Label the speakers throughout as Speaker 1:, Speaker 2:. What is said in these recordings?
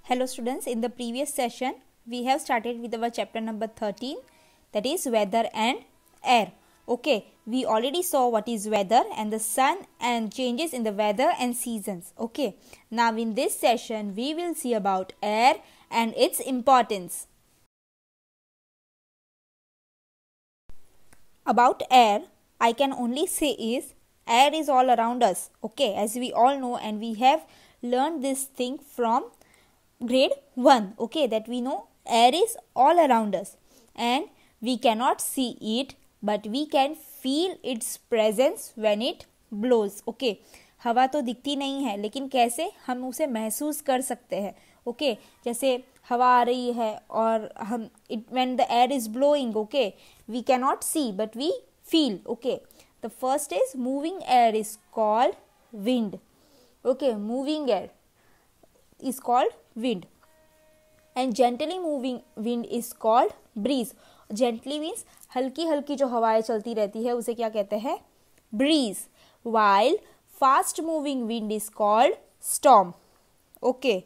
Speaker 1: Hello students, in the previous session we have started with our chapter number 13, that is weather and air. Okay, we already saw what is weather and the sun and changes in the weather and seasons. Okay, now in this session we will see about air and its importance. About air, I can only say is air is all around us. Okay, as we all know, and we have learned this thing from grade 1. Okay, that we know air is all around us and we cannot see it, but we can feel its presence when it blows. Okay, हवा तो दिखती नहीं है, लेकिन कैसे हम उसे महसूस कर सकते हैं. ओके, जैसे हवा आ रही है और हम when the air is blowing, okay, we cannot see but we feel. Okay, the first is moving air is called wind. Okay, moving air is called wind and gently moving wind is called breeze. Gently means हल्की हल्की जो हवाएं चलती रहती है उसे क्या कहते हैं? breeze. While fast moving wind is called storm. Okay.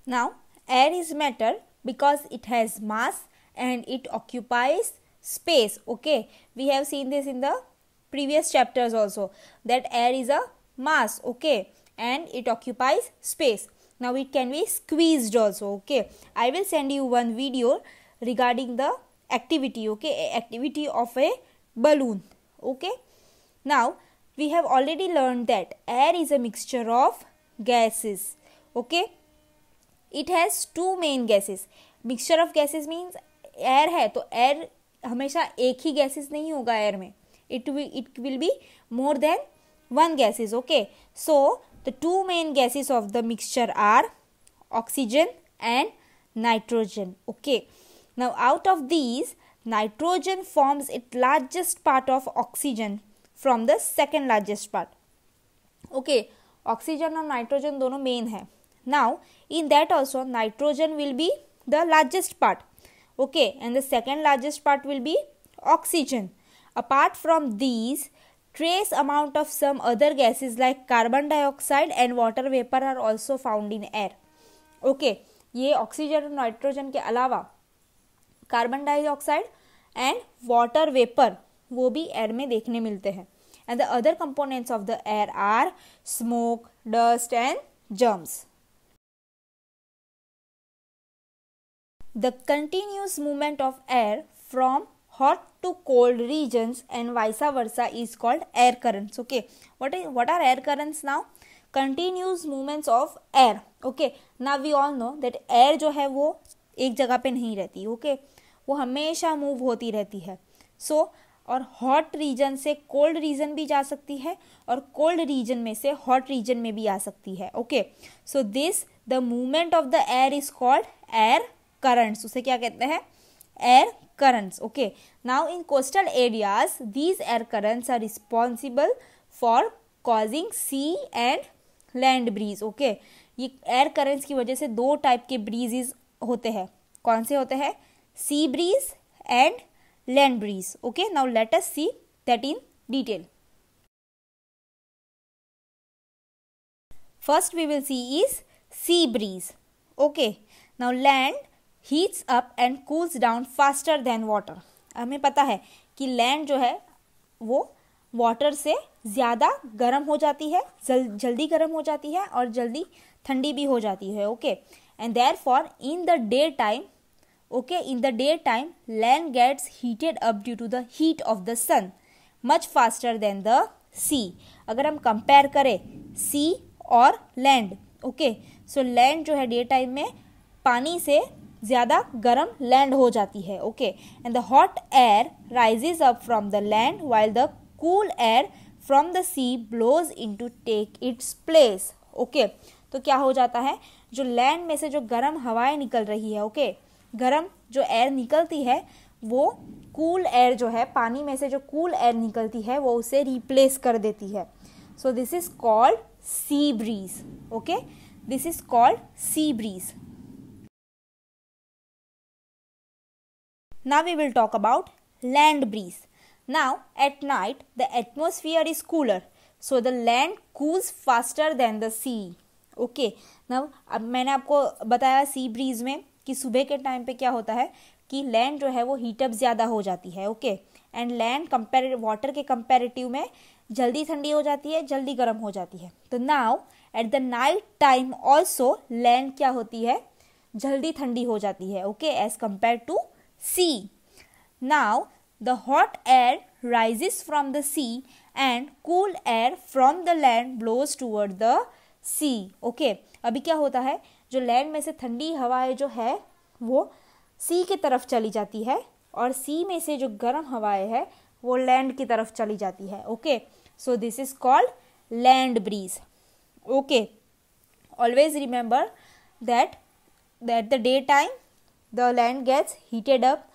Speaker 1: Now air is matter because it has mass and it occupies space. Okay, we have seen this in the previous chapters also, that air is a mass. Okay, and it occupies space. Now it can be squeezed also. Okay, I will send you one video regarding the activity. Okay, activity of a balloon. Okay, now we have already learned that air is a mixture of gases. Okay, it has two main gases. Mixture of gases means air है तो air हमेशा एक ही gases नहीं होगा air में. It will be more than one gases. Okay, so the two main gases of the mixture are oxygen and nitrogen. Okay, now out of these, nitrogen forms its largest part of oxygen from the second largest part. Okay, oxygen और nitrogen दोनों main है. Now in that also nitrogen will be the largest part. Okay, and the second largest part will be oxygen. Apart from these, trace amount of some other gases like carbon dioxide and water vapor are also found in air. Okay, ये oxygen और nitrogen के अलावा carbon dioxide and water vapour वो भी air में देखने मिलते हैं. And the other components of the air are smoke, dust and germs. The continuous movement of air from hot to cold regions and vice versa is called air currents. Okay, what are air currents now? Continuous movements of air. Okay, now we all know that air जो है वो एक जगह पे नहीं रहती. Okay, वो हमेशा मूव होती रहती है. So और हॉट रीजन से कोल्ड रीजन भी जा सकती है और कोल्ड रीजन में से हॉट रीजन में भी आ सकती है. Okay, so this the movement of the air is called air currents. उसे क्या कहते हैं? air currents. Okay, now in coastal areas these air currents are responsible for causing sea and land breeze. Okay, ये air currents की वजह से दो type के breezes होते हैं. कौन से होते हैं? sea breeze and land breeze. Okay, now let us see that in detail. First we will see is sea breeze. Okay, now land heats up and cools down faster than water. हमें पता है कि land जो है वो water से ज़्यादा गर्म हो जाती है, जल्दी गर्म हो जाती है और जल्दी ठंडी भी हो जाती है. Okay, and therefore in the day time, okay, in the day time land gets heated up due to the heat of the sun much faster than the sea. अगर हम कंपेयर करें सी और लैंड, ओके, सो लैंड जो है day time में पानी से ज़्यादा गर्म लैंड हो जाती है. Okay, and the hot air rises up from the land while the cool air from the sea blows into take its place. Okay, तो क्या हो जाता है, जो लैंड में से जो गर्म हवाएं निकल रही है, ओके, गर्म जो एयर निकलती है वो कूल एयर जो है, पानी में से जो कूल एयर निकलती है वो उसे रिप्लेस कर देती है. So this is called sea breeze. Okay, this is called sea breeze. Now we will talk about land breeze. Now at night the atmosphere is cooler, so the land cools faster than the sea. Okay now अब मैंने आपको बताया sea breeze में कि सुबह के time पे क्या होता है कि लैंड जो है वो हीटअप ज़्यादा हो जाती है. Okay and land compare water के कंपेरेटिव में जल्दी ठंडी हो जाती है, जल्दी गर्म हो जाती है. तो now at the night time also land क्या होती है, जल्दी ठंडी हो जाती है. Okay as compare to sea. Now the hot air rises from the sea and cool air from the land blows toward the sea. Okay, अभी क्या होता है, जो लैंड में से ठंडी हवाएं जो है वो सी की तरफ चली जाती है और सी में से जो गर्म हवाएं है वो लैंड की तरफ चली जाती है. Okay so this is called land breeze. Okay always remember that at the daytime the land gets heated up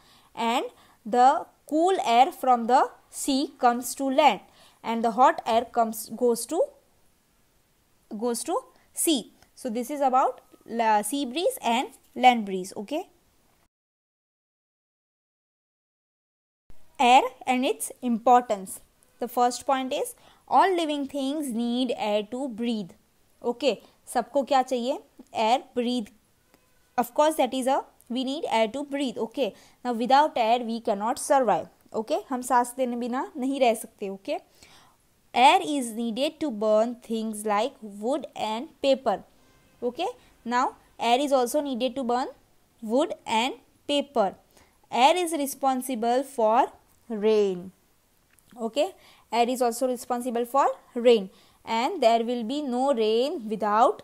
Speaker 1: and the cool air from the sea comes to land and the hot air goes to sea. So this is about sea breeze and land breeze. Okay, air and its importance. The first point is all living things need air to breathe. Okay, सबको क्या चाहिए, air breathe. Of course that is we need air to breathe. Okay, now without air we cannot survive. Okay, हम सांस लेने बिना नहीं रह सकते. Okay, air is needed to burn things like wood and paper. Okay, now air is also needed to burn wood and paper. Air is responsible for rain. Okay, air is also responsible for rain and there will be no rain without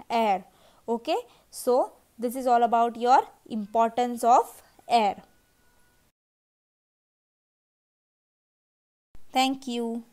Speaker 1: air. Okay, so this is all about your importance of air. Thank you.